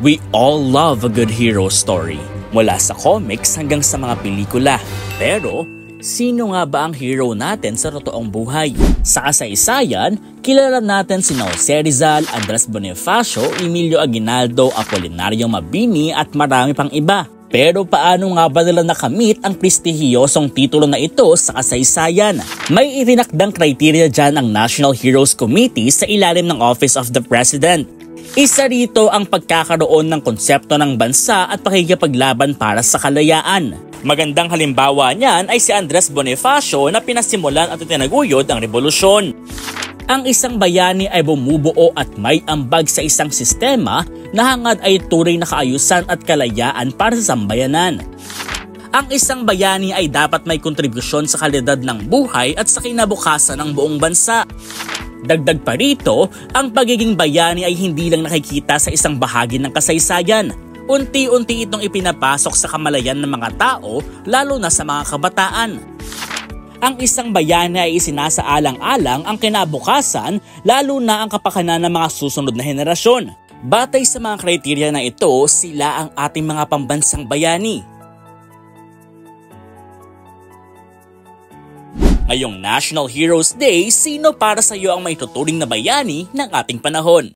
We all love a good hero story, mula sa comics hanggang sa mga pelikula. Pero, sino nga ba ang hero natin sa totoong buhay? Sa kasaysayan, kilala natin sina Jose Rizal, Andres Bonifacio, Emilio Aguinaldo, Apolinario Mabini at marami pang iba. Pero paano nga ba nila nakamit ang prestihiyosong titulo na ito sa kasaysayan? May itinakdang kriteria dyan ang National Heroes Committee sa ilalim ng Office of the President. Isa rito ang pagkakaroon ng konsepto ng bansa at pakikipaglaban para sa kalayaan. Magandang halimbawa niyan ay si Andres Bonifacio na pinasimulan at itinaguyod ang revolusyon. Ang isang bayani ay bumubuo at may ambag sa isang sistema na hangad ay tunay na kaayusan at kalayaan para sa sambayanan. Ang isang bayani ay dapat may kontribusyon sa kalidad ng buhay at sa kinabukasan ng buong bansa. Dagdag pa rito, ang pagiging bayani ay hindi lang nakikita sa isang bahagi ng kasaysayan. Unti-unti itong ipinapasok sa kamalayan ng mga tao, lalo na sa mga kabataan. Ang isang bayani ay isinasaalang-alang ang kinabukasan, lalo na ang kapakanan ng mga susunod na henerasyon. Batay sa mga kriteriya na ito, sila ang ating mga pambansang bayani. Ngayong National Heroes Day, sino para sa iyo ang maituturing na bayani ng ating panahon?